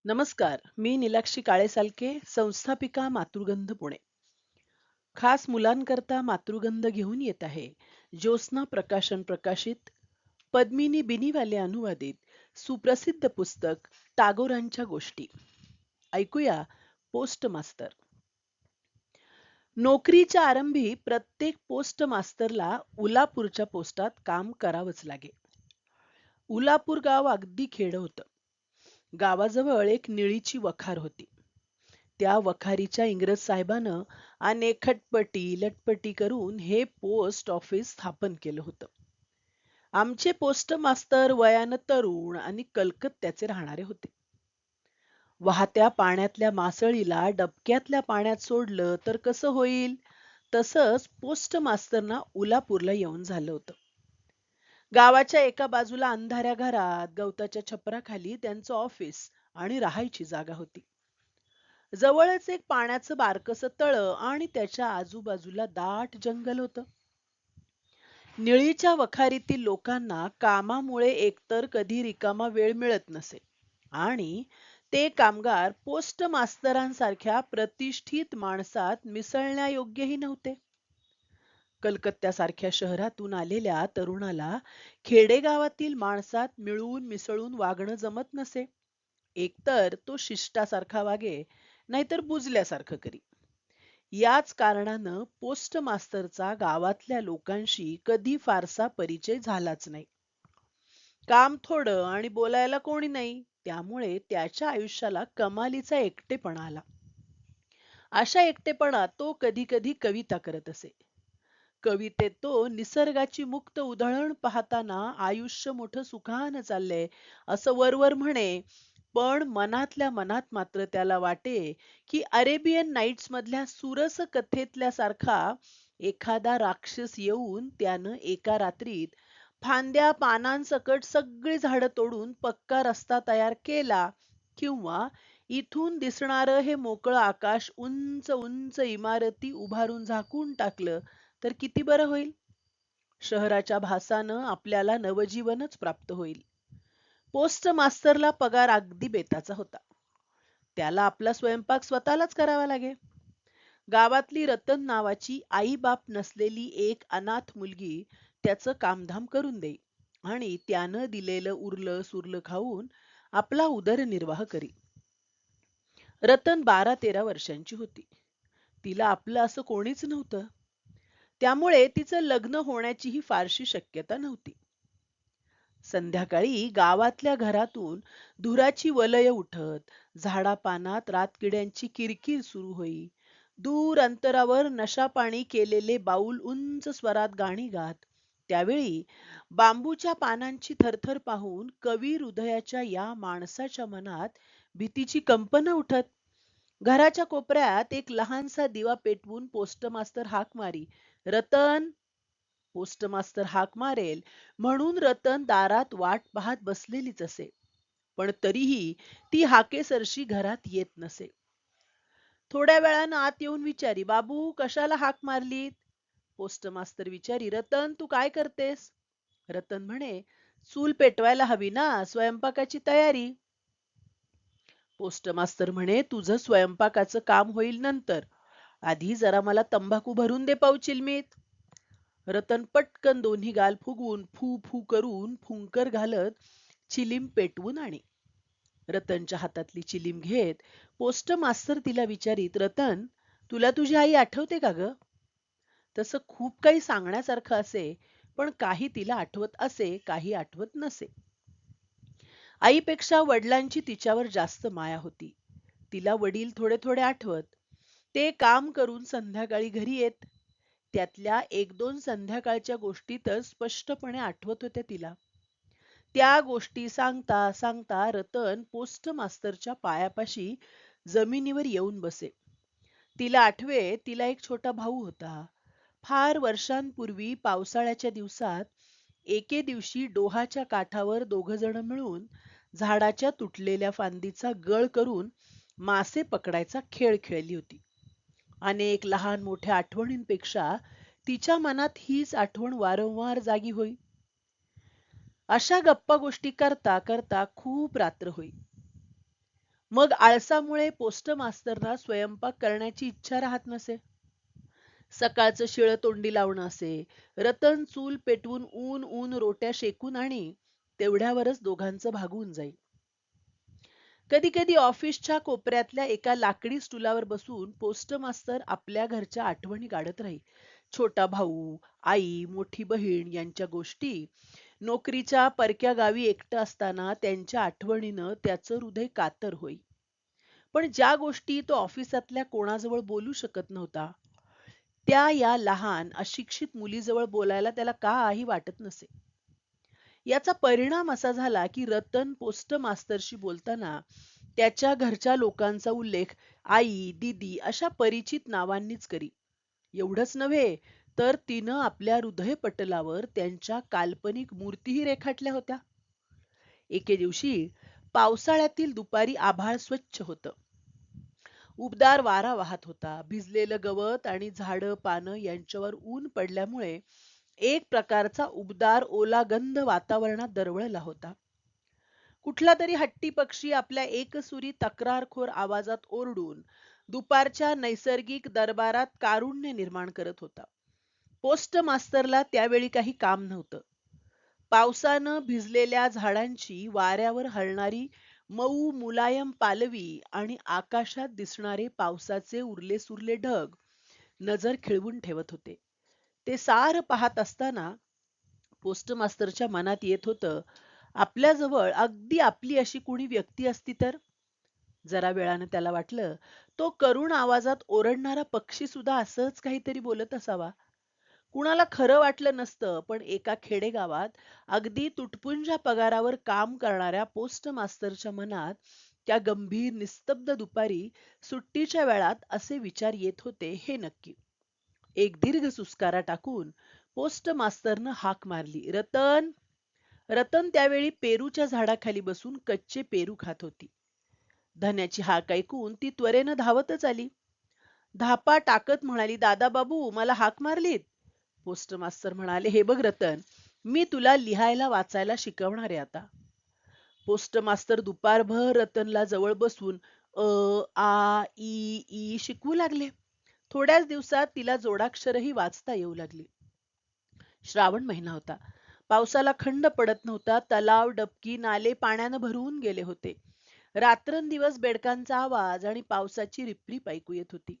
नमस्कार, मी नीलाक्षी काळेसालके, संस्थापिका मातृगंध पुणे. खास मुलांकरता मातृगंध घेऊन येत आहे. ज्योत्स्ना प्रकाशन प्रकाशित, पद्मिनी बिनीवाले अनुवादित, सुप्रसिद्ध पुस्तक टागोरांच्या गोष्टी. ऐकूया पोस्ट मास्तर. नोकरीच्या आरंभी प्रत्येक पोस्ट मास्तरला उलापूरच्या पोस्टात काम करावंच लागे. उलापूर गाव अगदी खेड होतं. गावाजवळ एक निळीची वखार होती. त्या वखारीच्या इंग्रज साहेबानं अनेक खटपटी लटपटी करून हे पोस्ट ऑफिस स्थापन केलं होतं. आमचे पोस्ट मास्तर वयानं तरुण आणि कलकत्त्याचे राहणारे होते. वाहत्या पाण्यातल्या मासळीला डबक्यातल्या पाण्यात सोडलं तर कसं होईल, तसंच पोस्ट मास्तरना उलापूरला येऊन झालं होतं. गावाच्या एका बाजूला अंधाऱ्या घरात गवताच्या छपराखाली त्यांचं ऑफिस आणि राहायची जागा होती. जवळच एक पाण्याचं बारकस तळं आणि त्याच्या आजूबाजूला दाट जंगल होतं. निळीच्या वखारीतील लोकांना कामामुळे एकतर कधी रिकामा वेळ मिळत नसे आणि ते कामगार पोस्ट मास्तरांसारख्या प्रतिष्ठित माणसात मिसळण्यायोग्यही नव्हते. कलकत्त्यासारख्या शहरातून आलेल्या तरुणाला खेडेगावातील माणसात मिळून मिसळून वागणं जमत नसे. एकतर तो शिष्टासारखा वागे, नाहीतर बुजल्यासारखं करी. याच कारणानं पोस्ट मास्तरचा गावातल्या लोकांशी कधी फारसा परिचय झालाच नाही. काम थोडं आणि बोलायला कोणी नाही, त्यामुळे त्याच्या आयुष्याला कमालीचा एकटेपणा आला. अशा एकटेपणात तो कधी कधी कविता करत असे. कवितेत तो निसर्गाची मुक्त उधळण पाहताना आयुष्य मोठं सुखानं चाललंय असं वरवर म्हणे, पण मनातल्या मनात मात्र त्याला वाटे की अरेबियन नाईट्स मधल्या सुरस कथेतल्या सारखा एखादा राक्षस येऊन त्यानं एका रात्रीत फांद्या पानांसकट सगळी झाडं तोडून पक्का रस्ता तयार केला, किंवा इथून दिसणारं हे मोकळं आकाश उंच उंच इमारती उभारून झाकून टाकलं तर किती बरं होईल. शहराच्या भासानं आपल्याला नवजीवनच प्राप्त होईल. पोस्ट मास्तरला पगार अगदी बेताचा होता. त्याला आपला स्वयंपाक स्वतःलाच करावा लागे. गावातली रतन नावाची आई बाप नसलेली एक अनाथ मुलगी त्याचं कामधाम करून देई आणि त्यानं दिलेलं उरलं सुरलं खाऊन आपला उदरनिर्वाह करी. रतन 12-13 वर्षांची होती. तिला आपलं असं कोणीच नव्हतं. त्यामुळे तिचं लग्न होण्याचीही फारशी शक्यता नव्हती. संध्याकाळी गावातल्या घरातून धुराची वलय उठत, झाडापानात रातकिड्यांची किरकिर सुरू होई. दूर अंतरावर नशापाणी केलेले बाऊल उंच स्वरात गाणी गात. त्यावेळी बांबूच्या पानांची थरथर पाहून कवी हृदयाच्या या माणसाच्या मनात भीतीची कंपनं उठत. घराच्या कोपऱ्यात एक लहानसा दिवा पेटवून पोस्ट मास्तर हाक मारी, रतन. पोस्ट मास्तर हाक मारेल म्हणून रतन दारात वाट पाहत बसलेलीच असे, पण तरीही ती हाकेसरशी घरात येत नसे. थोड्या वेळानं आत येऊन विचारी, बाबू कशाला हाक मारलीत? पोस्ट मास्तर विचारी, रतन तू काय करतेस? रतन म्हणे, चूल पेटवायला हवी ना, स्वयंपाकाची तयारी. पोस्ट मास्तर म्हणे, तुझं स्वयंपाकाचं काम होईल नंतर, आधी जरा मला तंबाखू भरून दे पाव चिलमीत. रतन पटकन दोन्ही गाल फुगवून फू फू करून फुंकर घालत चिलीम पेटवून आणि रतनच्या हातातली चिलीम घेत पोस्ट मास्तर तिला विचारीत, रतन तुला तुझी आई आठवते का ग? तसं खूप काही सांगण्यासारखं असे, पण काही तिला आठवत असे, काही आठवत नसे. आईपेक्षा वडिलांची तिच्यावर जास्त माया होती. तिला वडील थोडे थोडे आठवत. ते काम करून संध्याकाळी घरी येत. त्यातल्या एक दोन संध्याकाळच्या गोष्टी तर स्पष्टपणे आठवत होत्या तिला. त्या गोष्टी सांगता सांगता रतन पोस्ट मास्तरच्या पायापाशी जमिनीवर येऊन बसे. तिला आठवे, तिला एक छोटा भाऊ होता. फार वर्षांपूर्वी पावसाळ्याच्या दिवसात एके दिवशी डोहाच्या काठावर दोघ जण मिळून झाडाच्या तुटलेल्या फांदीचा गळ करून मासे पकडायचा खेळ खेळली होती. अनेक लहान मोठ्या आठवणींपेक्षा तिच्या मनात हीच आठवण वारंवार जागी होई. अशा गप्पा गोष्टी करता करता खूप रात्र होई. मग आळसामुळे पोस्ट मास्तरना स्वयंपाक करण्याची इच्छा राहत नसे. सकाळचं शिळं तोंडी लावणं असे. रतन चूल पेटवून ऊन ऊन रोट्या शेकून आणि तेवढ्यावरच दोघांचं भागून जाई. कधी कधी ऑफिसच्या कोपऱ्यातल्या एका लाकडी स्टूलावर बसून पोस्ट मास्तर आपल्या घरच्या आठवणी काढत राही. छोटा भाऊ, आई, मोठी बहीण यांच्या गोष्टी, नोकरीच्या परक्या गावी एकटं असताना त्यांच्या आठवणीनं त्याचं हृदय कातर होई. पण ज्या गोष्टी तो ऑफिसातल्या कोणाजवळ बोलू शकत नव्हता, त्या या लहान अशिक्षित मुलीजवळ बोलायला त्याला काही वाटत नसे. याचा परिणाम असा झाला की रतन पोस्ट मास्तरशी बोलताना त्याच्या घरच्या लोकांचा उल्लेख आई, दीदी अशा परिचित नावांनीच करी. एवढंच नव्हे तर तिनं आपल्या हृदयपटलावर त्यांच्या काल्पनिक मूर्तीही रेखाटल्या होत्या. एके दिवशी पावसाळ्यातील दुपारी आभाळ स्वच्छ होतं. उबदार वारा वाहत होता. भिजलेलं गवत आणि झाडं पानं यांच्यावर ऊन पडल्यामुळे एक प्रकारचा उबदार ओला गंध वातावरणात दरवळला होता. कुठला तरी हट्टी पक्षी आपल्या एकसुरी तक्रारखोर आवाजात ओरडून दुपारच्या नैसर्गिक दरबारात कारुण्य निर्माण करत होता. पोस्ट मास्तरला त्यावेळी काही काम नव्हतं. पावसानं भिजलेल्या झाडांची वाऱ्यावर हलणारी मऊ मुलायम पालवी आणि आकाशात दिसणारे पावसाचे उरले सुरले ढग नजर खिळवून ठेवत होते. ते सार पाहत असताना पोस्ट मास्तरच्या मनात येत होतं, आपल्याजवळ अगदी आपली अशी कुणी व्यक्ती असती तर. जरा वेळानं त्याला वाटलं, तो करुण आवाजात ओरडणारा पक्षी सुद्धा असंच काहीतरी बोलत असावा. कुणाला खरं वाटलं नसतं, पण एका खेडेगावात अगदी तुटपुंज्या पगारावर काम करणाऱ्या पोस्ट मास्तरच्या मनात त्या गंभीर निस्तब्ध दुपारी सुट्टीच्या वेळात असे विचार येत होते हे नक्की. एक दीर्घ सुस्कारा टाकून पोस्ट मास्तरनं हाक मारली, रतन. रतन त्यावेळी पेरूच्या झाडाखाली बसून कच्चे पेरू खात होती. धन्याची हाक ऐकून ती त्वरेनं धावतच आली. धापा टाकत म्हणाली, दादा बाबू, मला हाक मारलीत? पोस्ट मास्तर म्हणाले, हे बघ रतन, मी तुला लिहायला वाचायला शिकवणार आहे आता. पोस्ट मास्तर दुपारभर रतनला जवळ बसून आ ई ई शिकवू लागले. थोड्याच दिवसात तिला जोडाक्षरही वाचता येऊ लागली. श्रावण महिना होता. पावसाला खंड पडत नव्हता. तलाव, डबकी, नाले पाण्यानं भरून गेले होते. रात्रंदिवस बेडकांचा आवाज आणि पावसाची रिपरिप ऐकू येत होती.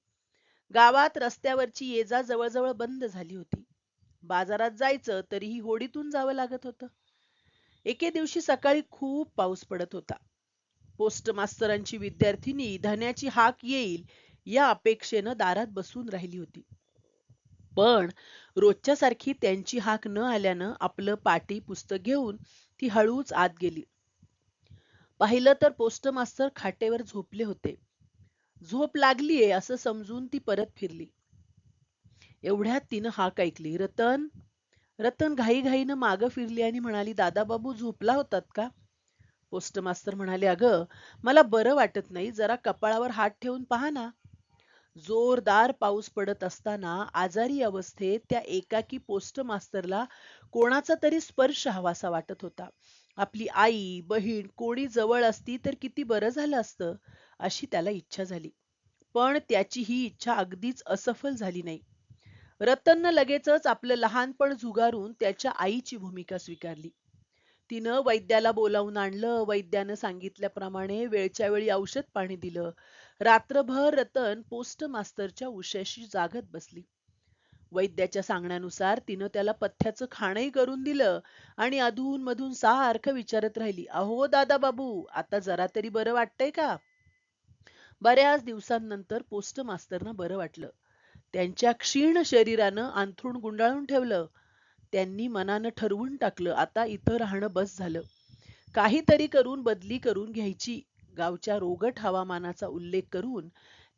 गावात रस्त्यावरची ये जा जवळजवळ बंद झाली होती. बाजारात जायचं तरीही होडीतून जावं लागत होतं. एके दिवशी सकाळी खूप पाऊस पडत होता. पोस्ट मास्तरांची विद्यार्थिनी धन्याची हाक येईल या अपेक्षेनं दारात बसून राहिली होती. पण रोजच्या सारखी त्यांची हाक न आल्यानं आपलं पाटी पुस्तक घेऊन ती हळूच आत गेली. पाहिलं तर पोस्ट मास्तर खाटेवर झोपले होते. झोप लागलीये असं समजून ती परत फिरली. एवढ्यात तिनं हाक ऐकली, रतन. रतन घाईघाईनं मागं फिरली आणि म्हणाली, दादा बाबू झोपला होतात का? पोस्ट मास्तर म्हणाले, अगं मला बरं वाटत नाही, जरा कपाळावर हात ठेवून पहा ना. जोरदार पाऊस पडत असताना आजारी अवस्थेत त्या एकाकी पोस्ट मास्तरला कोणाचा तरी स्पर्श हवासा वाटत होता. आपली आई, बहीण कोणी जवळ असती तर किती बरं झालं असतं, अशी त्याला इच्छा झाली. पण त्याची ही इच्छा अगदीच असफल झाली नाही. रतननं लगेचच आपलं लहानपण झुगारून त्याच्या आईची भूमिका स्वीकारली. तिनं वैद्याला बोलावून आणलं. वैद्यानं सांगितल्याप्रमाणे वेळच्या वेळी औषध पाणी दिलं. रात्रभर रतन पोस्ट मास्तरच्या उशाशी जागत बसली. वैद्याच्या सांगण्यानुसार तिनं त्याला पथ्याचं खाणंही करून दिलं आणि अधूनमधून सारखं विचारत राहिली, अहो दादा बाबू, आता जरा तरी बरं वाटतंय का? बऱ्याच दिवसांनंतर पोस्ट मास्तरना बरं वाटलं. त्यांच्या क्षीण शरीरानं अंथरूण गुंडाळून ठेवलं. त्यांनी मनानं ठरवून टाकलं, आता इथं राहणं बस झालं. काहीतरी करून बदली करून घ्यायची. गावच्या रोगट हवामानाचा उल्लेख करून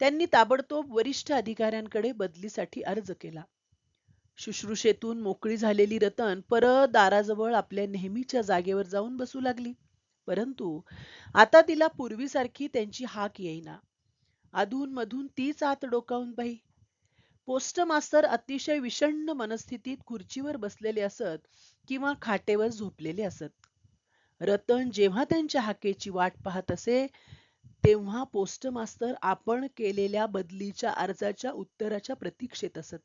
त्यांनी ताबडतोब वरिष्ठ अधिकाऱ्यांकडे बदलीसाठी अर्ज केला. शुश्रूषेतून मोकळी झालेली रतन परत दाराजवळ आपल्या नेहमीच्या जागेवर जाऊन बसू लागली. परंतु आता तिला पूर्वीसारखी त्यांची हाक येईना. अधूनमधून तीच आत डोकावून पाही. पोस्ट मास्तर अतिशय विषण्ण मनस्थितीत खुर्चीवर बसलेले असत किंवा खाटेवर झोपलेले असत. रतन जेव्हा त्यांच्या हाकेची वाट पाहत असे तेव्हा पोस्ट मास्तर आपण केलेल्या बदलीच्या अर्जाच्या उत्तराच्या प्रतीक्षेत असत.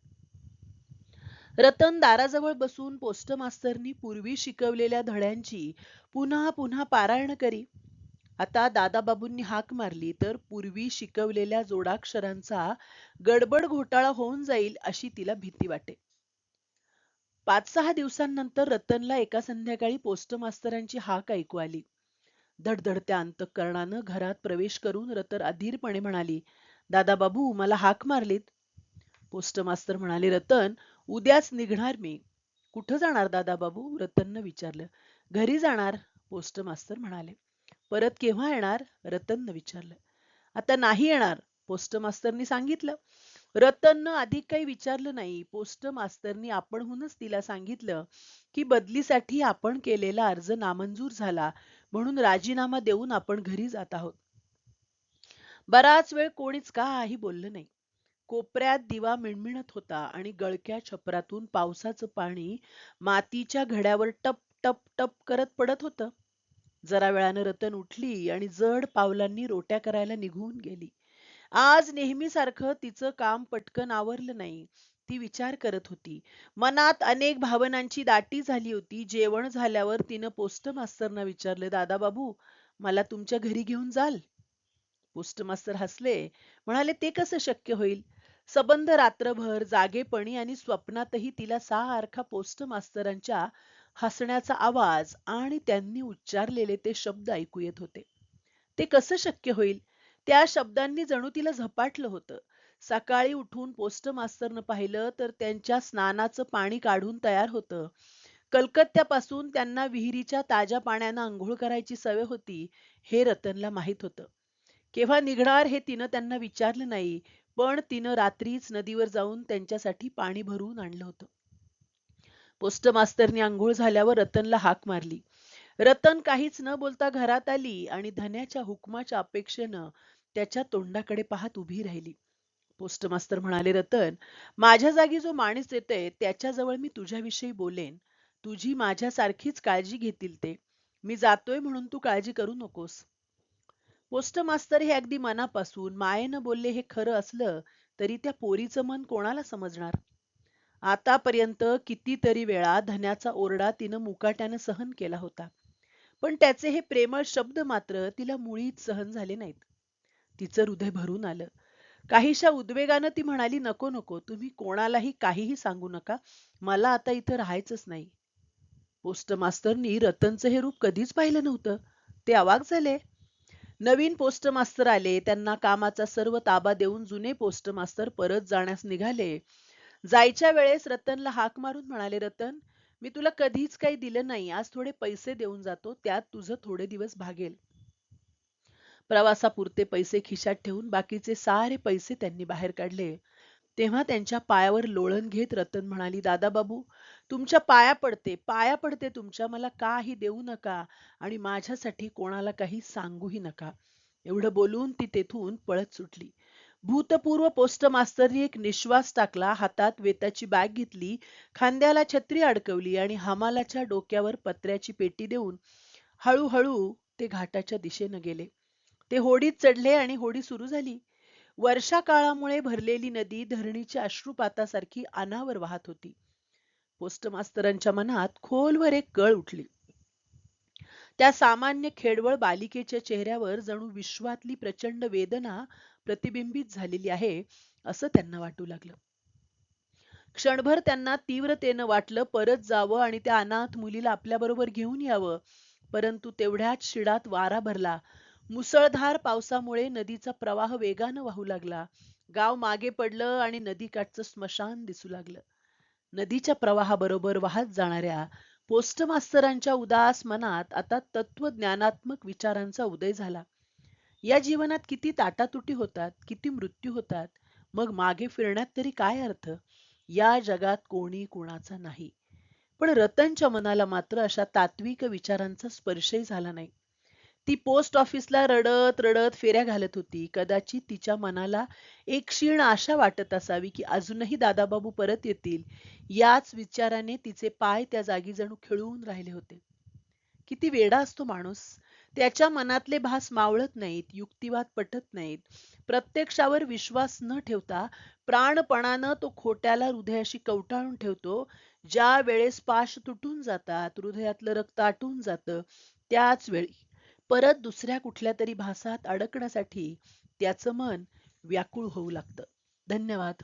रतन दाराजवळ बसून पोस्ट मास्तरनी पूर्वी शिकवलेल्या धड्यांची पुन्हा पुन्हा पारायण करी. आता दादाबाबूंनी हाक मारली तर पूर्वी शिकवलेल्या जोडाक्षरांचा गडबड घोटाळा होऊन जाईल अशी तिला भीती वाटे. 5-6 दिवसांनंतर रतनला एका संध्याकाळी पोस्ट मास्तरांची हाक ऐकू आली. धडधडत्या अंतःकरणानं घरात प्रवेश करून रतन अधीरपणे म्हणाली, दादाबाबू मला हाक मारलीत. पोस्ट मास्तर म्हणाले, रतन उद्याच निघणार मी. कुठं जाणार दादाबाबू? रतननं विचारलं. घरी जाणार, पोस्ट मास्तर म्हणाले. परत केव्हा येणार? रतननं विचारलं. आता नाही येणार, पोस्ट मास्तरनी सांगितलं. रतननं अधिक काही विचारलं नाही. पोस्ट मास्तरनी आपणहूनच तिला सांगितलं की बदलीसाठी आपण केलेला अर्ज नामंजूर झाला, म्हणून राजीनामा देऊन आपण घरी जात आहोत. बराच वेळ कोणीच काही बोललं नाही. कोपऱ्यात दिवा मिणमिणत होता आणि गळक्या छपरातून पावसाचं पाणी मातीच्या घड्यावर टप टप टप करत पडत होतं. जरा वेळानं रतन उठली आणि जड पावलांनी रोट्या करायला निघून गेली. आज नेहमीसारखं तिचं काम पटकन आवरलं नाही. ती विचार करत होती. मनात अनेक भावनांची दाटी झाली होती. जेवण झाल्यावर तिनं पोस्ट मास्तरना विचारलं, दादाबाबू मला तुमच्या घरी घेऊन जाल? पोस्ट मास्तर हसले. म्हणाले, ते कसं शक्य होईल? सबंध रात्रभर जागेपणी आणि स्वप्नातही तिला सारखा पोस्ट मास्तरांच्या हसण्याचा आवाज आणि त्यांनी उच्चारलेले ते शब्द ऐकू येत होते. ते कसं शक्य होईल? त्या शब्दांनी जणू तिला झपाटलं होतं. सकाळी उठून पोस्ट मास्तरनं पाहिलं तर त्यांच्या स्नानाचं पाणी काढून तयार होतं. कलकत्त्यापासून त्यांना विहिरीच्या ताज्या पाण्यानं अंघोळ करायची सवय होती, हे रतनला माहित होतं. केव्हा निघणार हे तिनं त्यांना विचारलं नाही, पण तिनं रात्रीच नदीवर जाऊन त्यांच्यासाठी पाणी भरून आणलं होतं. पोस्ट मास्तरनी अंघोळ झाल्यावर रतनला हाक मारली. रतन काहीच न बोलता घरात आली आणि धन्याच्या हुकमाच्या अपेक्षेनं त्याच्या तोंडाकडे पाहत उभी राहिली. पोस्ट मास्तर म्हणाले, रतन माझ्या जागी जो माणूस येतोय त्याच्याजवळ मी तुझ्याविषयी बोलेन. तुझी माझ्यासारखीच काळजी घेतील ते. मी जातोय म्हणून तू काळजी करू नकोस. पोस्ट मास्तर हे अगदी मनापासून मायेनं बोलले हे खरं असलं तरी त्या पोरीचं मन कोणाला समजणार? आतापर्यंत कितीतरी वेळा धन्याचा ओरडा तिनं मुकाट्यानं सहन केला होता, पण त्याचे हे प्रेमळ शब्द मात्र तिला मुळीच सहन झाले नाहीत. तिचं हृदय भरून आलं. काहीशा उद्वेगानं ती म्हणाली, नको नको, तुम्ही कोणालाही काहीही सांगू नका. मला आता इथं राहायचंच नाही. पोस्ट मास्तरनी रतनचं हे रूप कधीच पाहिलं नव्हतं. ते अवाक झाले. नवीन पोस्ट मास्तर आले. त्यांना कामाचा सर्व ताबा देऊन जुने पोस्ट मास्तर परत जाण्यास निघाले. जायच्या वेळेस रतनला हाक मारून म्हणाले, रतन मी तुला कधीच काही दिलं नाही. आज थोडे पैसे देऊन जातो, त्यात तुझं थोडे दिवस भागेल. प्रवासापुरते पैसे खिशात ठेवून बाकीचे सारे पैसे त्यांनी बाहेर काढले. तेव्हा त्यांच्या पायावर लोळण घेत रतन म्हणाली, दादाबाबू तुमच्या पाया पडते तुमच्या, मला काही देऊ नका आणि माझ्यासाठी कोणाला काही सांगूही नका. एवढं बोलून ती तेथून पळत सुटली. भूतपूर्व पोस्ट मास्तरनी एक निश्वास टाकला. हातात वेताची बॅग घेतली, खांद्याला छत्री अडकवली आणि हमालाच्या डोक्यावर पत्र्याची पेटी देऊन हळूहळू ते घाटाच्या दिशेनं गेले. ते होडीत चढले आणि होडी सुरू झाली. वर्षा काळामुळे भरलेली नदी धरणीच्या अश्रुपातासारखी अनावर वाहत होती. पोस्ट मास्तरांच्या मनात खोलवर एक कळ उठली. त्या सामान्य खेडवळ बालिकेच्या चेहऱ्यावर जणू विश्वातली प्रचंड वेदना प्रतिबिंबित झालेली आहे असं त्यांना वाटू लागलं. क्षणभर त्यांना तीव्रतेनं वाटलं परत जावं आणि त्या अनाथ मुलीला आपल्याबरोबर घेऊन यावं, परंतु तेवढ्याच शिडात वारा भरला. मुसळधार पावसामुळे नदीचा प्रवाह वेगानं वाहू लागला. गाव मागे पडलं आणि नदीकाठचं स्मशान दिसू लागलं. नदीच्या प्रवाहाबरोबर वाहत जाणाऱ्या पोस्ट मास्तरांच्या उदास मनात आता तत्वज्ञानात्मक विचारांचा उदय झाला. या जीवनात किती ताटातुटी होतात, किती मृत्यू होतात, मग मागे फिरण्यात तरी काय अर्थ? या जगात कोणी कुणाचा नाही. पण रतनच्या मनाला मात्र अशा तात्विक विचारांचा स्पर्शही झाला नाही. ती पोस्ट ऑफिसला रडत रडत फेऱ्या घालत होती. कदाचित तिच्या मनाला एक क्षीण आशा वाटत असावी की अजूनही दादाबाबू परत येतील. याच विचाराने तिचे पाय त्या जागी जणू खिळून राहिले होते. किती वेडा असतो माणूस. त्याच्या मनातले भास मावळत नाहीत, युक्तिवाद पटत नाहीत. प्रत्यक्षावर विश्वास न ठेवता प्राणपणानं तो खोट्याला हृदयाशी कवटाळून ठेवतो. ज्या वेळेस पाश तुटून जातात, हृदयातलं रक्त आटून जातं, त्याच वेळी परत दुसऱ्या कुठल्या तरी भासात अडकण्यासाठी त्याचं मन व्याकुळ होऊ लागतं. धन्यवाद.